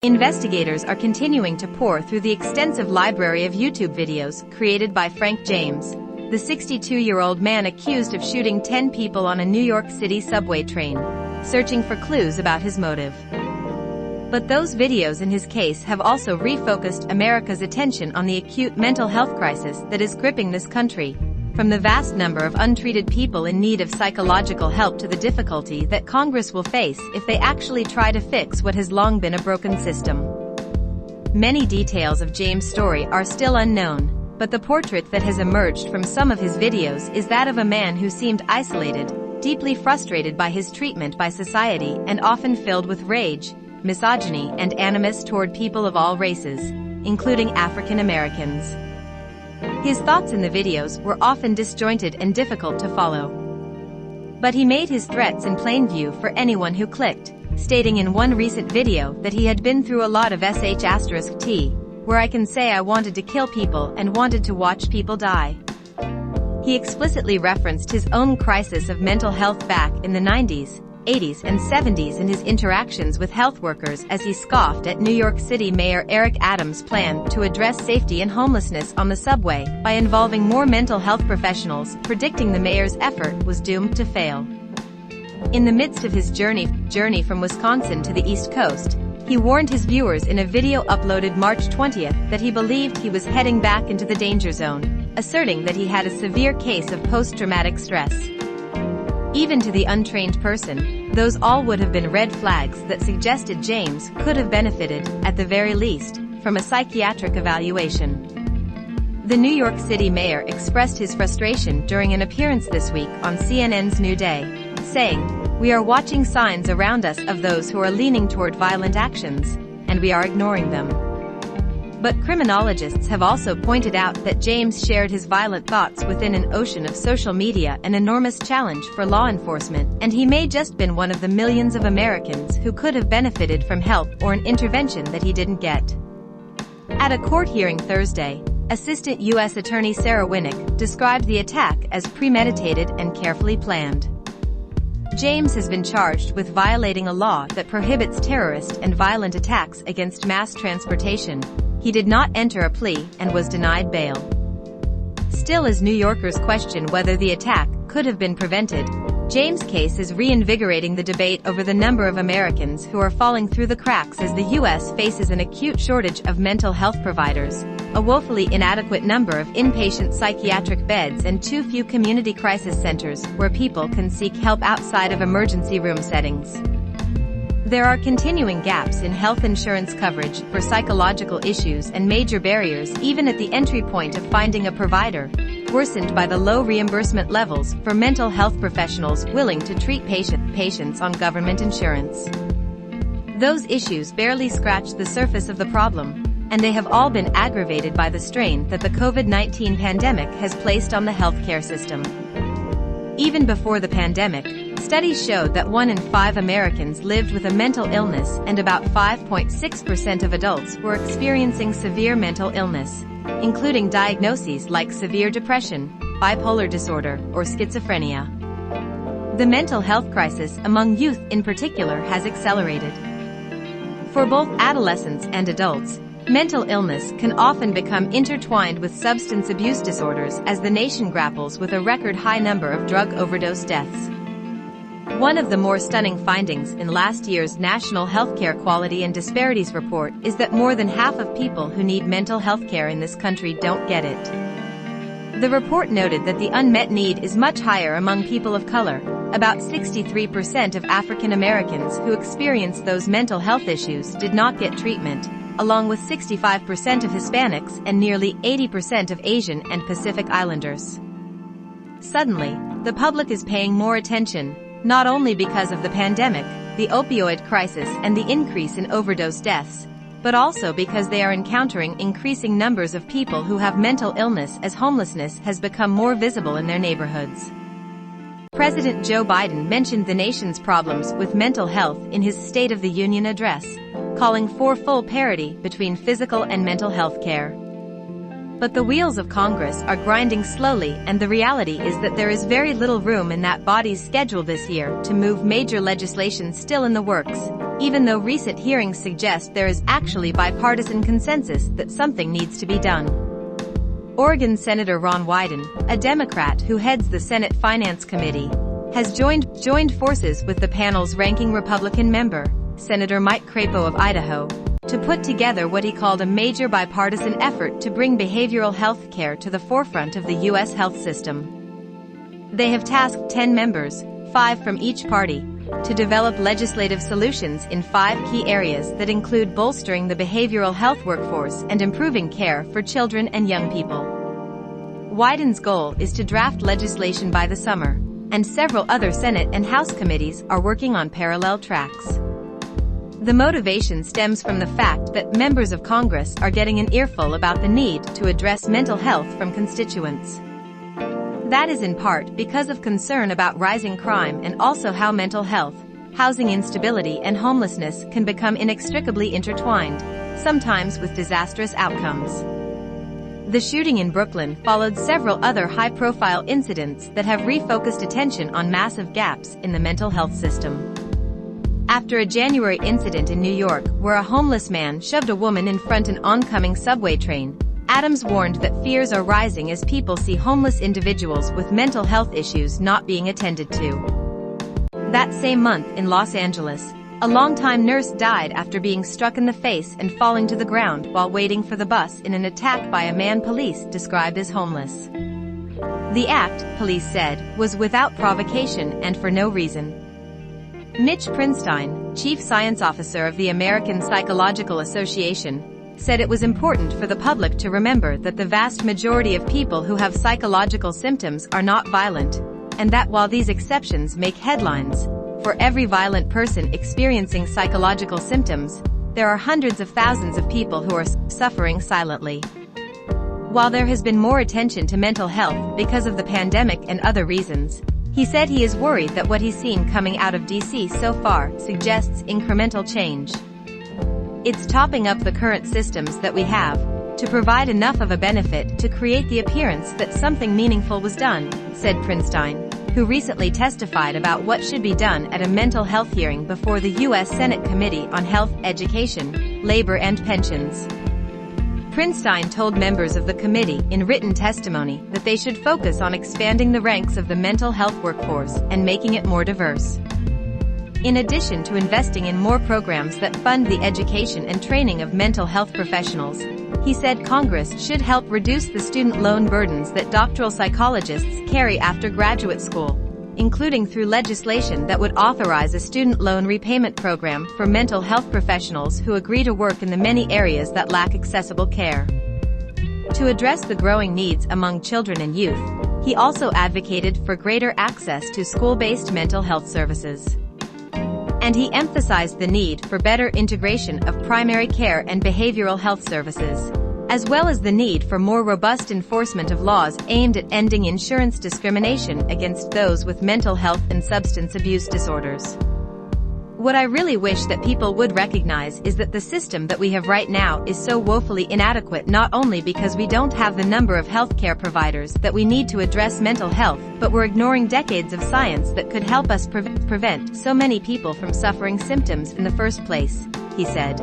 Investigators are continuing to pore through the extensive library of YouTube videos created by Frank James, the 62-year-old man accused of shooting 10 people on a New York City subway train, searching for clues about his motive. But those videos in his case have also refocused America's attention on the acute mental health crisis that is gripping this country, from the vast number of untreated people in need of psychological help to the difficulty that Congress will face if they actually try to fix what has long been a broken system. Many details of James' story are still unknown, but the portrait that has emerged from some of his videos is that of a man who seemed isolated, deeply frustrated by his treatment by society, and often filled with rage, misogyny, and animus toward people of all races, including African Americans. His thoughts in the videos were often disjointed and difficult to follow. But he made his threats in plain view for anyone who clicked, stating in one recent video that he had been through a lot of sh*t, where I can say I wanted to kill people and wanted to watch people die. He explicitly referenced his own crisis of mental health back in the 90s, 80s and 70s in his interactions with health workers as he scoffed at New York City Mayor Eric Adams' plan to address safety and homelessness on the subway by involving more mental health professionals, predicting the mayor's effort was doomed to fail. In the midst of his journey from Wisconsin to the East Coast, he warned his viewers in a video uploaded March 20th that he believed he was heading back into the danger zone, asserting that he had a severe case of post-traumatic stress. Even to the untrained person, those all would have been red flags that suggested James could have benefited, at the very least, from a psychiatric evaluation. The New York City mayor expressed his frustration during an appearance this week on CNN's New Day, saying, "We are watching signs around us of those who are leaning toward violent actions, and we are ignoring them." But criminologists have also pointed out that James shared his violent thoughts within an ocean of social media, an enormous challenge for law enforcement, and he may just been one of the millions of Americans who could have benefited from help or an intervention that he didn't get. At a court hearing Thursday, Assistant U.S. Attorney Sarah Winnick described the attack as premeditated and carefully planned. James has been charged with violating a law that prohibits terrorist and violent attacks against mass transportation. He did not enter a plea and was denied bail. Still, as New Yorkers question whether the attack could have been prevented, James' case is reinvigorating the debate over the number of Americans who are falling through the cracks as the U.S. faces an acute shortage of mental health providers, a woefully inadequate number of inpatient psychiatric beds, and too few community crisis centers where people can seek help outside of emergency room settings. There are continuing gaps in health insurance coverage for psychological issues and major barriers even at the entry point of finding a provider, worsened by the low reimbursement levels for mental health professionals willing to treat patients on government insurance. Those issues barely scratch the surface of the problem, and they have all been aggravated by the strain that the COVID-19 pandemic has placed on the healthcare system. Even before the pandemic, studies showed that 1 in 5 Americans lived with a mental illness, and about 5.6% of adults were experiencing severe mental illness, including diagnoses like severe depression, bipolar disorder, or schizophrenia. The mental health crisis among youth in particular has accelerated. For both adolescents and adults, mental illness can often become intertwined with substance abuse disorders as the nation grapples with a record high number of drug overdose deaths. One of the more stunning findings in last year's National Healthcare Quality and Disparities Report is that more than half of people who need mental health care in this country don't get it. The report noted that the unmet need is much higher among people of color. About 63% of African Americans who experienced those mental health issues did not get treatment, along with 65% of Hispanics and nearly 80% of Asian and Pacific Islanders. Suddenly, the public is paying more attention, not only because of the pandemic, the opioid crisis, and the increase in overdose deaths, but also because they are encountering increasing numbers of people who have mental illness as homelessness has become more visible in their neighborhoods. President Joe Biden mentioned the nation's problems with mental health in his State of the Union address, calling for full parity between physical and mental health care. But the wheels of Congress are grinding slowly, and the reality is that there is very little room in that body's schedule this year to move major legislation still in the works, even though recent hearings suggest there is actually bipartisan consensus that something needs to be done. Oregon Senator Ron Wyden, a Democrat who heads the Senate Finance Committee, has joined forces with the panel's ranking Republican member, Senator Mike Crapo of Idaho, to put together what he called a major bipartisan effort to bring behavioral health care to the forefront of the U.S. health system. They have tasked 10 members, 5 from each party, to develop legislative solutions in 5 key areas that include bolstering the behavioral health workforce and improving care for children and young people. Wyden's goal is to draft legislation by the summer, and several other Senate and House committees are working on parallel tracks. The motivation stems from the fact that members of Congress are getting an earful about the need to address mental health from constituents. That is in part because of concern about rising crime and also how mental health, housing instability and homelessness can become inextricably intertwined, sometimes with disastrous outcomes. The shooting in Brooklyn followed several other high-profile incidents that have refocused attention on massive gaps in the mental health system. After a January incident in New York where a homeless man shoved a woman in front of an oncoming subway train, Adams warned that fears are rising as people see homeless individuals with mental health issues not being attended to. That same month in Los Angeles, a longtime nurse died after being struck in the face and falling to the ground while waiting for the bus in an attack by a man police described as homeless. The act, police said, was without provocation and for no reason. Mitch Prinstein, chief science officer of the American Psychological Association, said it was important for the public to remember that the vast majority of people who have psychological symptoms are not violent, and that while these exceptions make headlines, for every violent person experiencing psychological symptoms, there are hundreds of thousands of people who are suffering silently. While there has been more attention to mental health because of the pandemic and other reasons, he said he is worried that what he's seen coming out of DC so far suggests incremental change. It's topping up the current systems that we have, to provide enough of a benefit to create the appearance that something meaningful was done, said Prinstein, who recently testified about what should be done at a mental health hearing before the U.S. Senate Committee on Health, Education, Labor and Pensions. Prinstein told members of the committee in written testimony that they should focus on expanding the ranks of the mental health workforce and making it more diverse. In addition to investing in more programs that fund the education and training of mental health professionals, he said Congress should help reduce the student loan burdens that doctoral psychologists carry after graduate school, including through legislation that would authorize a student loan repayment program for mental health professionals who agree to work in the many areas that lack accessible care. To address the growing needs among children and youth, he also advocated for greater access to school-based mental health services. And he emphasized the need for better integration of primary care and behavioral health services, as well as the need for more robust enforcement of laws aimed at ending insurance discrimination against those with mental health and substance abuse disorders. What I really wish that people would recognize is that the system that we have right now is so woefully inadequate, not only because we don't have the number of healthcare providers that we need to address mental health, but we're ignoring decades of science that could help us prevent so many people from suffering symptoms in the first place, he said.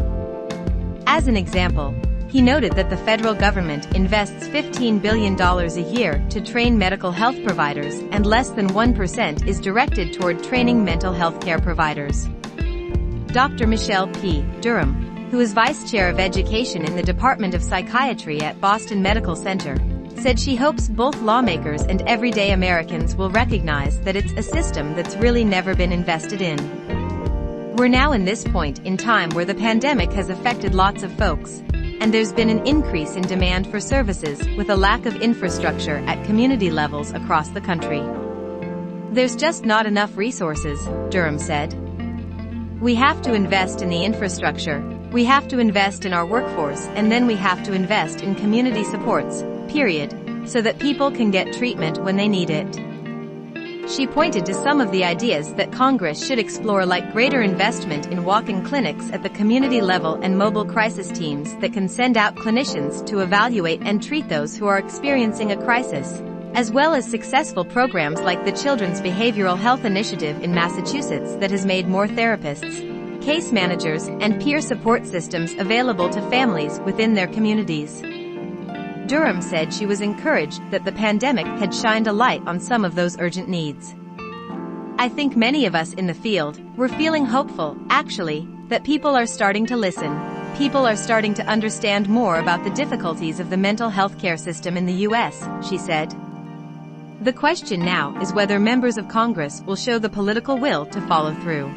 As an example, he noted that the federal government invests $15 billion a year to train medical health providers, and less than 1% is directed toward training mental health care providers. Dr. Michelle P. Durham, who is Vice Chair of Education in the Department of Psychiatry at Boston Medical Center, said she hopes both lawmakers and everyday Americans will recognize that it's a system that's really never been invested in. We're now in this point in time where the pandemic has affected lots of folks, and there's been an increase in demand for services with a lack of infrastructure at community levels across the country. There's just not enough resources, Durham said. We have to invest in the infrastructure, we have to invest in our workforce, and then we have to invest in community supports, period, so that people can get treatment when they need it. She pointed to some of the ideas that Congress should explore, like greater investment in walk-in clinics at the community level and mobile crisis teams that can send out clinicians to evaluate and treat those who are experiencing a crisis, as well as successful programs like the Children's Behavioral Health Initiative in Massachusetts that has made more therapists, case managers, and peer support systems available to families within their communities. Durham said she was encouraged that the pandemic had shined a light on some of those urgent needs. "I think many of us in the field were feeling hopeful, actually, that people are starting to listen. People are starting to understand more about the difficulties of the mental health care system in the U.S., she said. The question now is whether members of Congress will show the political will to follow through.